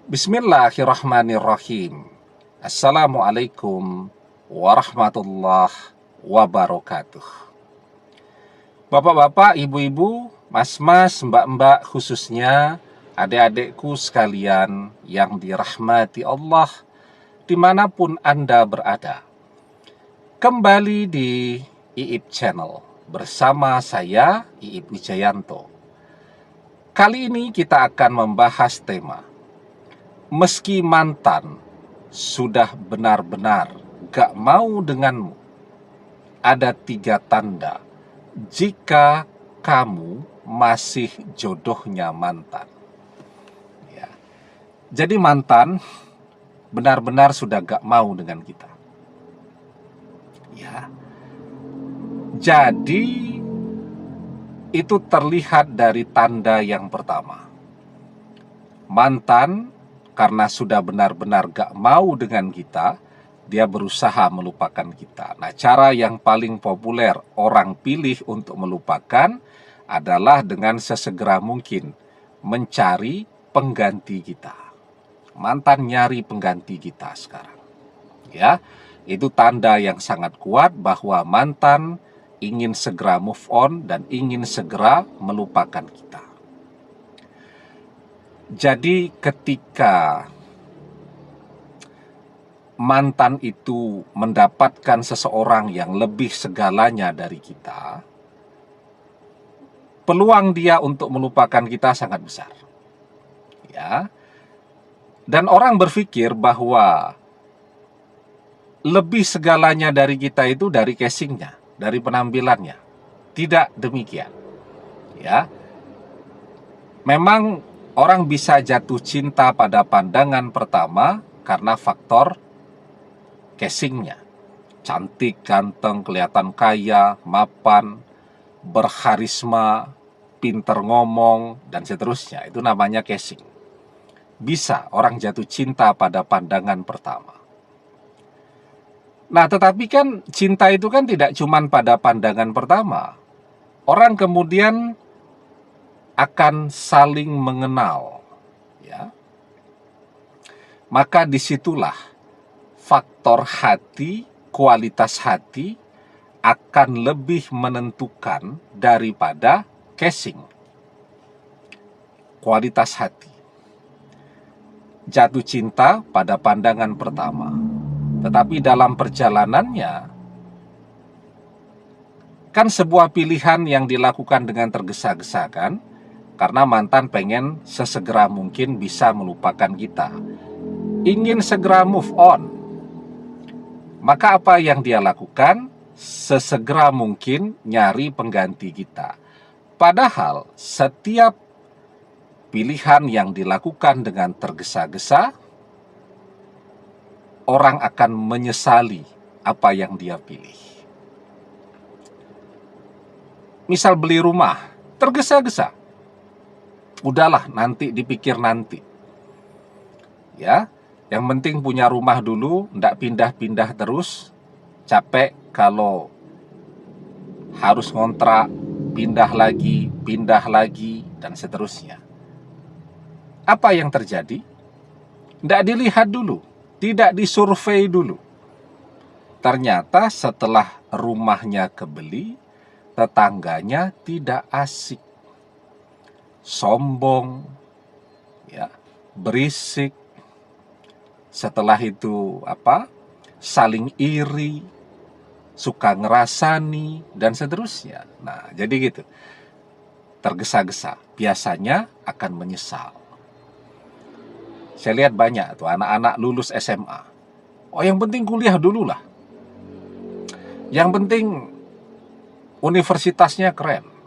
Bismillahirrahmanirrahim. Assalamualaikum warahmatullahi wabarakatuh. Bapak-bapak, ibu-ibu, mas-mas, mbak-mbak, khususnya adik-adikku sekalian yang dirahmati Allah dimanapun Anda berada. Kembali di Iip Channel bersama saya, Iip Wijayanto. Kali ini kita akan membahas tema meski mantan sudah benar-benar gak mau denganmu, ada 3 tanda jika kamu masih jodohnya mantan. Ya. Jadi mantan benar-benar sudah gak mau dengan kita. Ya. Jadi itu terlihat dari tanda yang pertama. Mantan karena sudah benar-benar gak mau dengan kita, dia berusaha melupakan kita. Nah, cara yang paling populer orang pilih untuk melupakan adalah dengan sesegera mungkin mencari pengganti kita. Mantan nyari pengganti kita sekarang. Ya, itu tanda yang sangat kuat bahwa mantan ingin segera move on dan ingin segera melupakan kita. Jadi ketika mantan itu mendapatkan seseorang yang lebih segalanya dari kita, peluang dia untuk melupakan kita sangat besar. Ya. Dan orang berpikir bahwa lebih segalanya dari kita itu dari casingnya, dari penampilannya. Tidak demikian. Ya. Memang orang bisa jatuh cinta pada pandangan pertama karena faktor casingnya. Cantik, ganteng, kelihatan kaya, mapan, berharisma, pinter ngomong, dan seterusnya. Itu namanya casing. Bisa orang jatuh cinta pada pandangan pertama. Nah, tetapi kan cinta itu kan tidak cuma pada pandangan pertama. Orang kemudian akan saling mengenal, ya. Maka disitulah faktor hati, kualitas hati akan lebih menentukan daripada casing. Kualitas hati. Jatuh cinta pada pandangan pertama, tetapi dalam perjalanannya kan sebuah pilihan yang dilakukan dengan tergesa-gesa kan? Karena mantan pengen sesegera mungkin bisa melupakan kita. Ingin segera move on. Maka apa yang dia lakukan? Sesegera mungkin nyari pengganti kita. Padahal setiap pilihan yang dilakukan dengan tergesa-gesa, orang akan menyesali apa yang dia pilih. Misal beli rumah, tergesa-gesa. Udahlah, nanti dipikir nanti. Ya, yang penting punya rumah dulu, ndak pindah-pindah terus. Capek kalau harus ngontrak, pindah lagi, dan seterusnya. Apa yang terjadi? Ndak dilihat dulu, tidak disurvei dulu. Ternyata setelah rumahnya kebeli, tetangganya tidak asik. Sombong, ya, berisik. Setelah itu saling iri, suka ngerasani, dan seterusnya. Nah, jadi gitu. Tergesa-gesa biasanya akan menyesal. Saya lihat banyak tuh anak-anak lulus SMA. Oh, yang penting kuliah dulu lah. Yang penting universitasnya keren.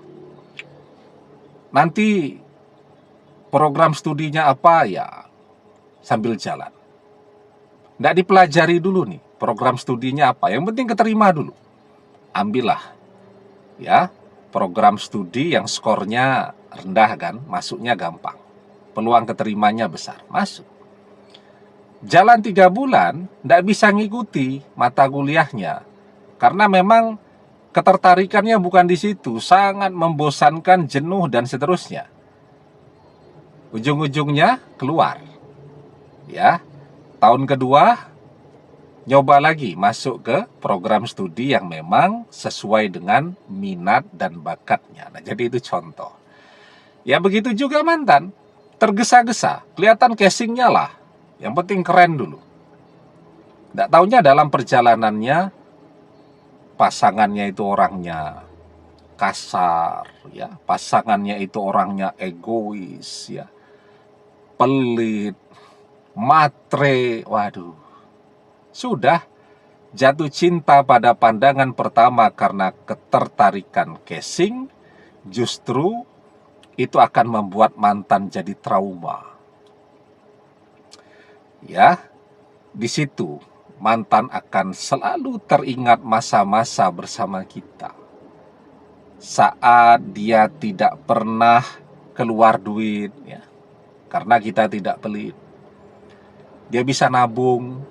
Nanti program studinya apa ya sambil jalan. Nggak dipelajari dulu nih program studinya apa. Yang penting keterima dulu. Ambillah ya program studi yang skornya rendah kan, masuknya gampang. Peluang keterimanya besar, masuk. Jalan 3 bulan, nggak bisa ngikuti mata kuliahnya. Karena memang ketertarikannya bukan di situ, sangat membosankan, jenuh, dan seterusnya. Ujung-ujungnya keluar. Ya, tahun kedua nyoba lagi masuk ke program studi yang memang sesuai dengan minat dan bakatnya. Nah, jadi itu contoh. Ya begitu juga mantan, tergesa-gesa, kelihatan casingnya lah. Yang penting keren dulu. Nggak taunya dalam perjalanannya pasangannya itu orangnya kasar, ya, pasangannya itu orangnya egois, ya, pelit, matre, waduh. Sudah jatuh cinta pada pandangan pertama karena ketertarikan casing, justru itu akan membuat mantan jadi trauma. Ya, di situ mantan akan selalu teringat masa-masa bersama kita. Saat dia tidak pernah keluar duit, ya, karena kita tidak pelit. Dia bisa nabung.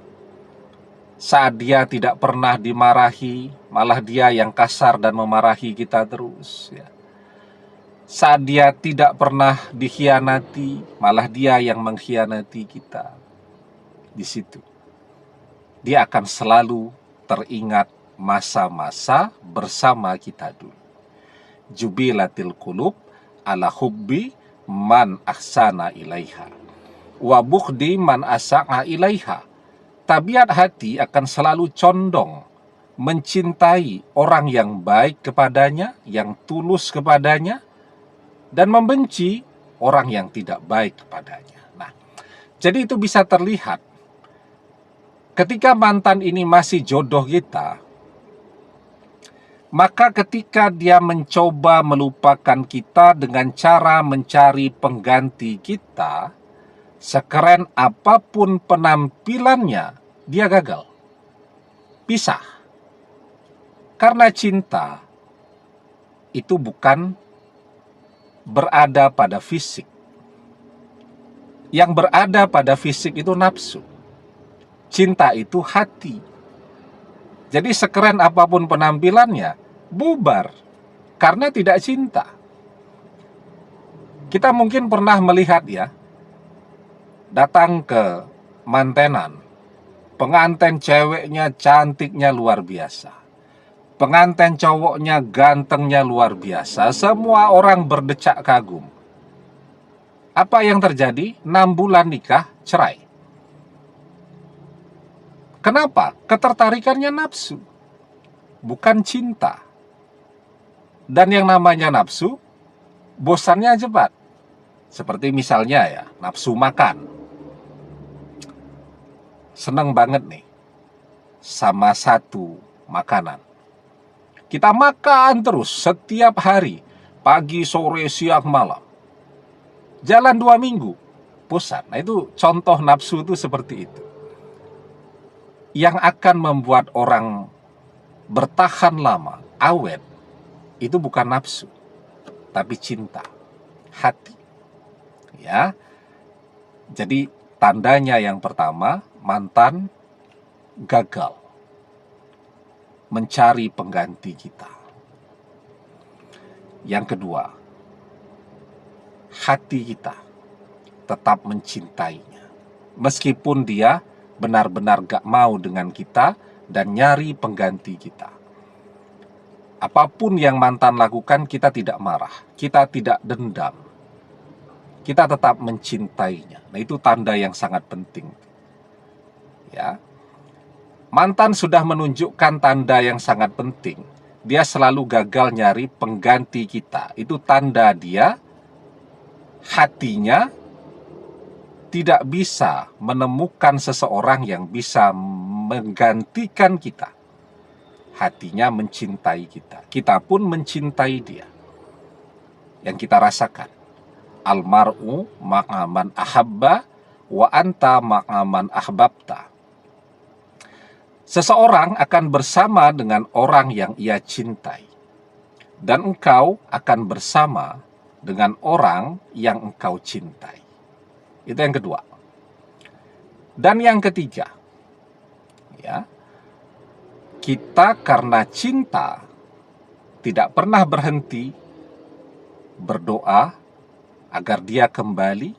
Saat dia tidak pernah dimarahi, malah dia yang kasar dan memarahi kita terus, ya. Saat dia tidak pernah dikhianati, malah dia yang mengkhianati kita. Di situ dia akan selalu teringat masa-masa bersama kita dulu. Jubilatil qulub ala hubbi man ahsana ilaiha wa bughdi man asa'a ilaiha. Tabiat hati akan selalu condong mencintai orang yang baik kepadanya, yang tulus kepadanya, dan membenci orang yang tidak baik kepadanya. Nah, jadi itu bisa terlihat ketika mantan ini masih jodoh kita, maka ketika dia mencoba melupakan kita dengan cara mencari pengganti kita, sekeren apapun penampilannya, dia gagal. Pisah. Karena cinta itu bukan berada pada fisik. Yang berada pada fisik itu nafsu. Cinta itu hati. Jadi sekeren apapun penampilannya, bubar karena tidak cinta. Kita mungkin pernah melihat, ya, datang ke mantenan, pengantin ceweknya cantiknya luar biasa, pengantin cowoknya gantengnya luar biasa, semua orang berdecak kagum. Apa yang terjadi? 6 bulan nikah, cerai. Kenapa? Ketertarikannya nafsu, bukan cinta. Dan yang namanya nafsu, bosannya cepat. Seperti misalnya, ya, nafsu makan. Seneng banget nih sama satu makanan. Kita makan terus setiap hari, pagi, sore, siang, malam. Jalan 2 minggu, bosan. Nah, itu contoh nafsu itu seperti itu. Yang akan membuat orang bertahan lama, awet, itu bukan nafsu, tapi cinta, hati. Ya, jadi tandanya yang pertama, mantan gagal mencari pengganti kita. Yang kedua, hati kita tetap mencintainya, meskipun dia benar-benar gak mau dengan kita dan nyari pengganti kita. Apapun yang mantan lakukan, kita tidak marah, kita tidak dendam, kita tetap mencintainya. Nah, itu tanda yang sangat penting. Ya, mantan sudah menunjukkan tanda yang sangat penting. Dia selalu gagal nyari pengganti kita. Itu tanda dia hatinya tidak bisa menemukan seseorang yang bisa menggantikan kita. Hatinya mencintai kita, kita pun mencintai dia. Yang kita rasakan, almar'u ma'aman ahabba wa anta ma'aman ahbabta. Seseorang akan bersama dengan orang yang ia cintai, dan engkau akan bersama dengan orang yang engkau cintai. Itu yang kedua. Dan yang ketiga, ya, kita karena cinta tidak pernah berhenti berdoa agar dia kembali,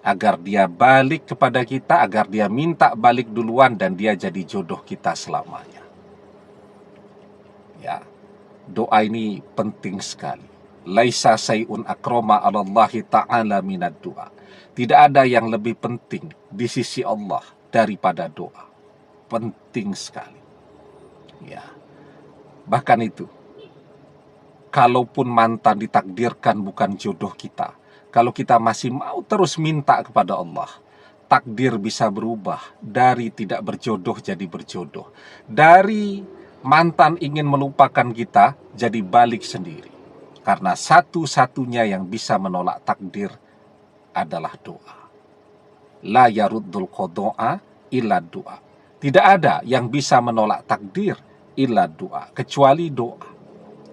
agar dia balik kepada kita, agar dia minta balik duluan dan dia jadi jodoh kita selamanya. Ya, doa ini penting sekali. Laisa sayun akroma 'alallahi ta'ala minad doa. Tidak ada yang lebih penting di sisi Allah daripada doa. Penting sekali. Ya. Bahkan itu, kalaupun mantan ditakdirkan bukan jodoh kita, kalau kita masih mau terus minta kepada Allah, takdir bisa berubah dari tidak berjodoh jadi berjodoh. Dari mantan ingin melupakan kita jadi balik sendiri. Karena satu-satunya yang bisa menolak takdir adalah doa. La yaruddul qada'a illa doa. Tidak ada yang bisa menolak takdir illa doa, kecuali doa.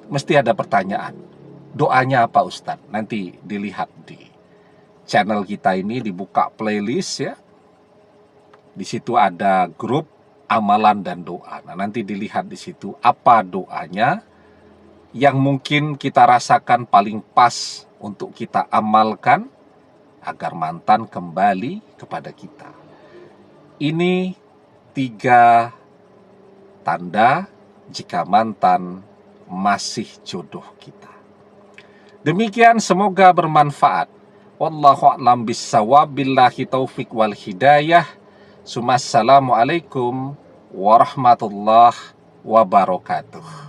Mesti ada pertanyaan. Doanya apa Ustadz? Nanti dilihat di channel kita ini, dibuka playlist ya. Di situ ada grup amalan dan doa. Nah, nanti dilihat di situ apa doanya yang mungkin kita rasakan paling pas untuk kita amalkan agar mantan kembali kepada kita. Ini 3 tanda jika mantan masih jodoh kita. Demikian, semoga bermanfaat. Wallahu a'lam bissawab, billahi taufik wal hidayah. Assalamualaikum warahmatullahi wabarakatuh.